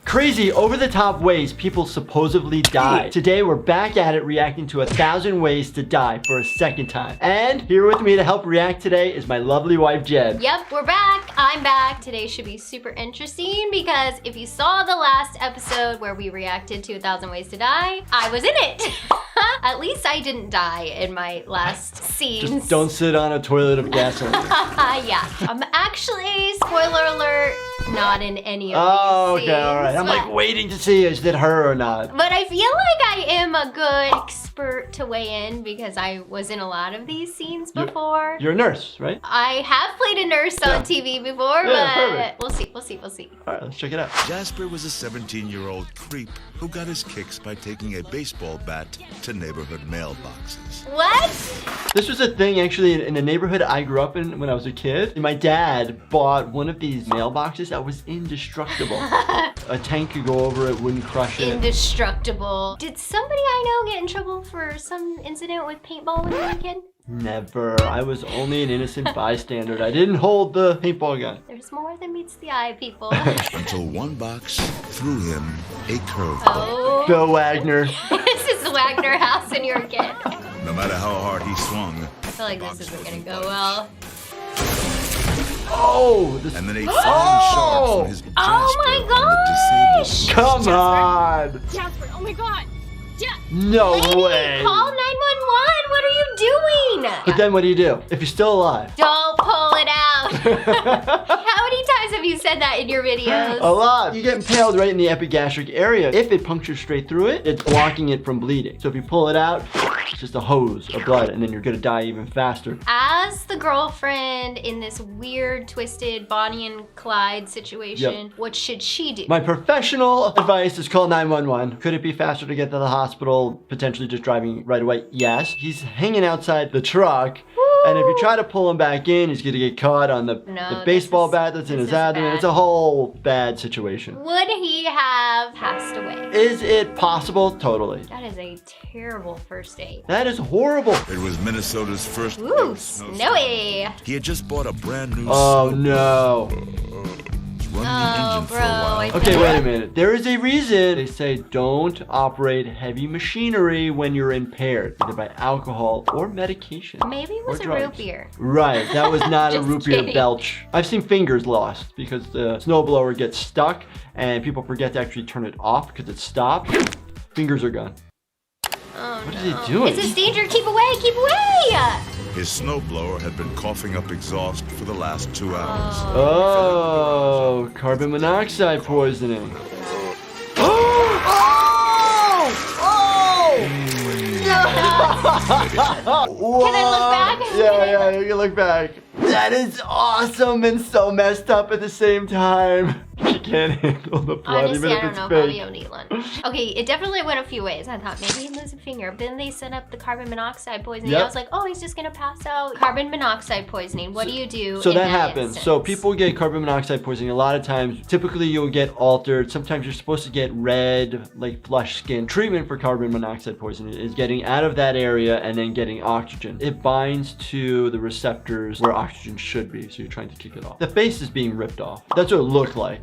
Crazy, over-the-top ways people supposedly die. Today, we're back at it reacting to 1,000 ways to die for a second time. And here with me to help react today is my lovely wife, Jenn. Yep, we're back. I'm back. Today should be super interesting because if you saw the last episode where we reacted to 1,000 Ways to Die, I was in it. At least I didn't die in my last scenes. Just don't sit on a toilet of gasoline. Yeah, I'm actually, spoiler alert, not in any of these scenes. Okay, all right. I'm like waiting to see is it her or not. But I feel like I am a good expert to weigh in because I was in a lot of these scenes before. You're a nurse, right? I have played a nurse on TV before, but we'll see. All right, let's check it out. Jasper was a 17-year-old creep who got his kicks by taking a baseball bat to neighborhood mailboxes. What? This was a thing actually in the neighborhood I grew up in when I was a kid. And my dad bought one of these mailboxes that was indestructible. A tank could go over it, wouldn't crush it. Indestructible. Did somebody I know get in trouble for some incident with paintball when you were a kid? Never. I was only an innocent bystander. I didn't hold the paintball gun. There's more than meets the eye, people. Until one box threw him a curveball. Oh. Go Wagner. This is the Wagner house and you're a kid. No matter how hard he swung, I feel like this isn't gonna go well. Oh! This... And then a flying shark from his Jasper Oh my on the gosh! disabled. Come on! Jasper, oh my god! No Lady, way! call 911! What are you doing? But then what do you do? If you're still alive? Don't pull it out! How many times have you said that in your videos? A lot. You get impaled right in the epigastric area. If it punctures straight through it, it's blocking it from bleeding. So if you pull it out, it's just a hose of blood and then you're gonna die even faster. As the girlfriend in this weird, twisted Bonnie and Clyde situation, what should she do? My professional advice is call 911. Could it be faster to get to the hospital, potentially just driving right away? Yes. He's hanging outside the truck. And if you try to pull him back in, he's gonna get caught on the baseball bat that's in his abdomen. It's a whole bad situation. Would he have passed away? Is it possible? Totally. That is a terrible first date. That is horrible. It was Minnesota's first Ooh, snowstorm. snowy. He had just bought a brand new Oh snowblower. no. Run the engine for a while. Okay, wait a minute. There is a reason they say don't operate heavy machinery when you're impaired, either by alcohol or medication. Maybe it was or a root drugs. beer. Right, that was not a Just root beer kidding. belch. I've seen fingers lost because the snowblower gets stuck and people forget to actually turn it off because it stopped. Fingers are gone. Oh, What is he doing? Is this danger? Keep away! Keep away! His snowblower had been coughing up exhaust for the last 2 hours. Oh, carbon monoxide poisoning. Can I look back? Yeah, you can look back. That is awesome and so messed up at the same time. She can't handle the blood Honestly, even I if don't it's know. fake. Probably only lunch. Okay, it definitely went a few ways. I thought maybe he'd lose a finger. But then they set up the carbon monoxide poisoning. Yep. I was like, oh, he's just gonna pass out. Carbon monoxide poisoning. What do you do? So in that happens. instance? So people get carbon monoxide poisoning a lot of times. Typically you'll get altered. Sometimes you're supposed to get red, like flush skin. Treatment for carbon monoxide poisoning is getting out of that area and then getting oxygen. It binds to the receptors where oxygen should be. So you're trying to kick it off. The face is being ripped off. That's what it looked like.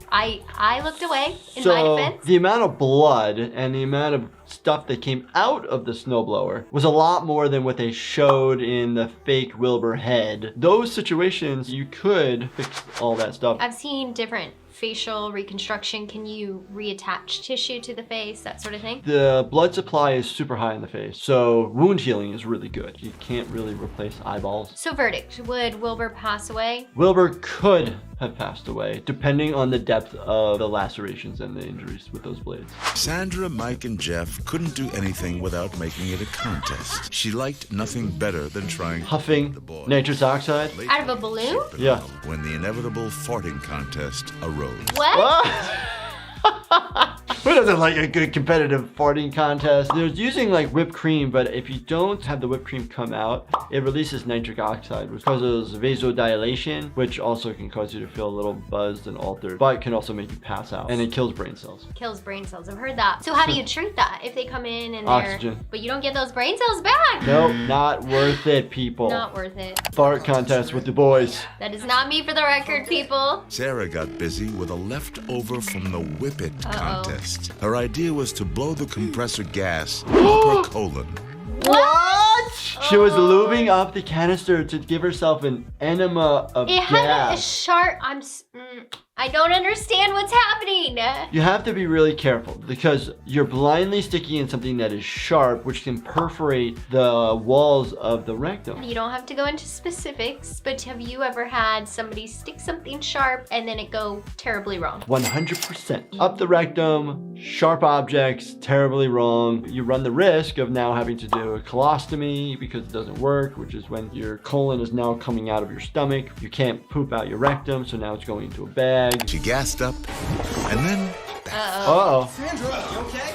I looked away in my So defense. the amount of blood and the amount of stuff that came out of the snowblower was a lot more than what they showed in the fake Wilbur head. Those situations, you could fix all that stuff. I've seen different facial reconstruction. Can you reattach tissue to the face, that sort of thing? The blood supply is super high in the face, so wound healing is really good. You can't really replace eyeballs. So verdict, would Wilbur pass away? Wilbur could have passed away, depending on the depth of the lacerations and the injuries with those blades. Sandra, Mike, and Jeff couldn't do anything without making it a contest. She liked nothing better than trying Huffing the boys. nitrous oxide. Out of a balloon? Yeah. When the inevitable farting contest arose. What? Who doesn't like a good competitive farting contest? There's using like whipped cream, but if you don't have the whipped cream come out, it releases nitric oxide, which causes vasodilation, which also can cause you to feel a little buzzed and altered, but can also make you pass out, and it kills brain cells. Kills brain cells. I've heard that. So how do you treat that if they come in and Oxygen. but you don't get those brain cells back? Nope, not worth it, people. Not worth it. Fart contest with the boys. That is not me for the record, people. Sarah got busy with a leftover from the Whip It contest. Her idea was to blow the compressor gas up her colon. What? She was lubing up the canister to give herself an enema of It had a gas. sharp. I don't understand what's happening. You have to be really careful because you're blindly sticking in something that is sharp, which can perforate the walls of the rectum. You don't have to go into specifics, but have you ever had somebody stick something sharp and then it go terribly wrong? 100%. Up the rectum, sharp objects, terribly wrong. You run the risk of now having to do a colostomy because it doesn't work, which is when your colon is now coming out of your stomach. You can't poop out your rectum, so now it's going into a bag. She gassed up and then Uh-oh. Sandra, you okay?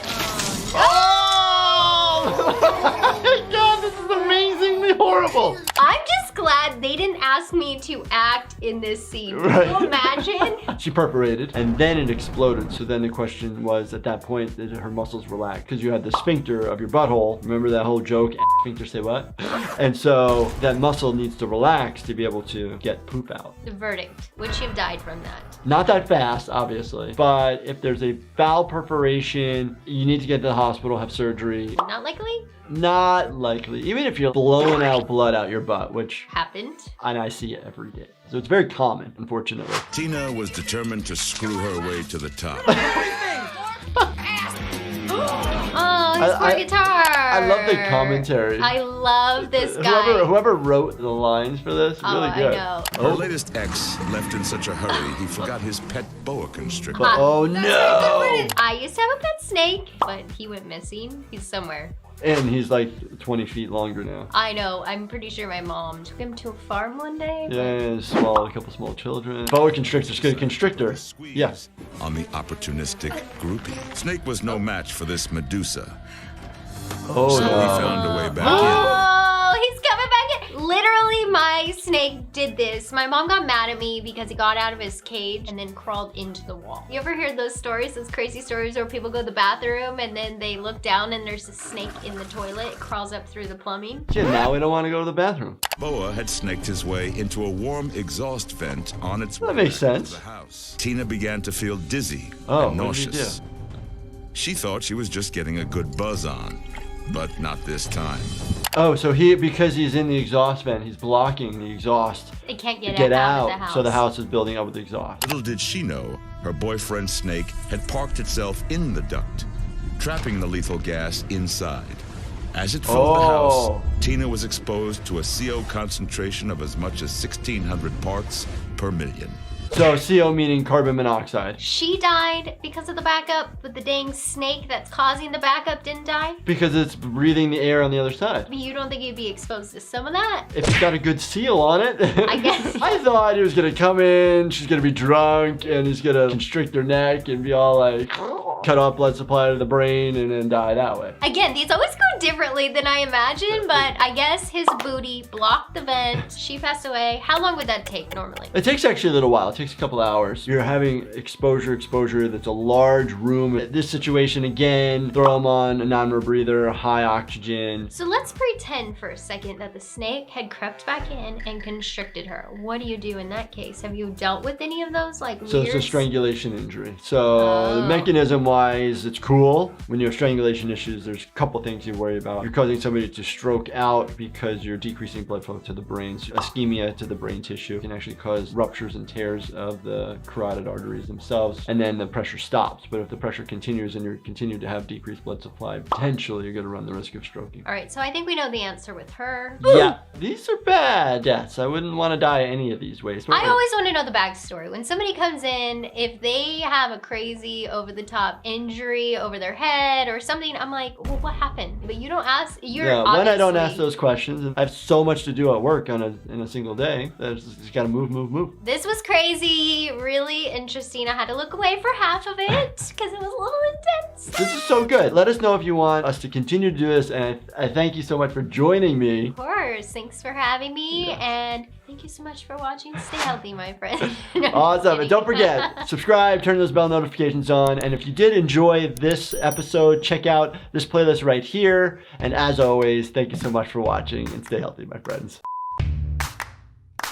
Oh! My God, this is amazingly horrible. I'm just glad they didn't ask me to act in this scene. Right. Can you imagine? She perforated and then it exploded. So then the question was at that point, did her muscles relax? Because you had the sphincter of your butthole. Remember that whole joke? Sphincter say what? And so that muscle needs to relax to be able to get poop out. The verdict. Would she have died from that? Not that fast, obviously. But if there's a bowel perforation, you need to get to the hospital, have surgery. Not likely? Not likely. Even if you're blowing out blood out your butt, which Happened. and I see it every day. So it's very common, unfortunately. Tina was determined to screw her way to the top. Oh, his poor guitar. I love the commentary. I love this guy. Whoever wrote the lines for this, really good. I know. Her latest ex left in such a hurry he forgot his pet boa constrictor. Oh no! I used to have a pet snake, but he went missing. He's somewhere. And he's like 20 feet longer now. I know. I'm pretty sure my mom took him to a farm one day. Yeah, a couple small children. Boa constrictor's good. Constrictor. Yes. On the opportunistic groupie. Snake was no match for this Medusa. Oh So he no. found a way back Oh, he's coming back in. Literally, my snake did this. My mom got mad at me because he got out of his cage and then crawled into the wall. You ever heard those stories, those crazy stories where people go to the bathroom and then they look down and there's a snake in the toilet, it crawls up through the plumbing? Yeah, now we don't want to go to the bathroom. in. Boa had snaked his way into a warm exhaust vent on its way That makes back sense. to the house. Tina began to feel dizzy Oh, and what did he nauseous. She thought she was just getting a good buzz on, but not this time. Oh, so because he's in the exhaust vent, he's blocking the exhaust It can't to get, get out of out. the house. So the house is building up with the exhaust. Little did she know, her boyfriend Snake had parked itself in the duct, trapping the lethal gas inside. As it filled the Oh. house, Tina was exposed to a CO concentration of as much as 1,600 parts per million. So CO meaning carbon monoxide. She died because of the backup, but the dang snake that's causing the backup didn't die? Because it's breathing the air on the other side. I mean, you don't think you'd be exposed to some of that? If it's got a good seal on it. I guess. I thought he was gonna come in, she's gonna be drunk, and he's gonna constrict her neck and be all like, cut off blood supply to the brain and then die that way. Again, these always go differently than I imagined, but I guess his booty blocked the vent. She passed away. How long would that take normally? It takes actually a little while. It takes a couple hours. You're having exposure that's a large room. This situation again, throw them on a non-rebreather, high oxygen. So let's pretend for a second that the snake had crept back in and constricted her. What do you do in that case? Have you dealt with any of those So weird... it's a strangulation injury. So the mechanism wise, it's cool. When you have strangulation issues, there's a couple things you worry about. You're causing somebody to stroke out because you're decreasing blood flow to the brain. So ischemia to the brain tissue can actually cause ruptures and tears of the carotid arteries themselves. And then the pressure stops. But if the pressure continues and you continue to have decreased blood supply, potentially you're going to run the risk of stroking. All right, so I think we know the answer with her. Yeah, these are bad deaths. I wouldn't want to die any of these ways. I always want to know the backstory. When somebody comes in, if they have a crazy over-the-top injury over their head or something, I'm like, well, what happened? But you don't ask. You're Yeah, when I don't ask obviously- those questions, and I have so much to do at work in a single day. I just gotta move. This was crazy, really interesting. I had to look away for half of it because it was a little intense. This is so good. Let us know if you want us to continue to do this, and I thank you so much for joining me. Of course. Thanks for having me, and thank you so much for watching. Stay healthy, my friend. Awesome. And don't forget, subscribe, turn those bell notifications on. And if you did enjoy this episode, check out this playlist right here. And as always, thank you so much for watching, and stay healthy, my friends.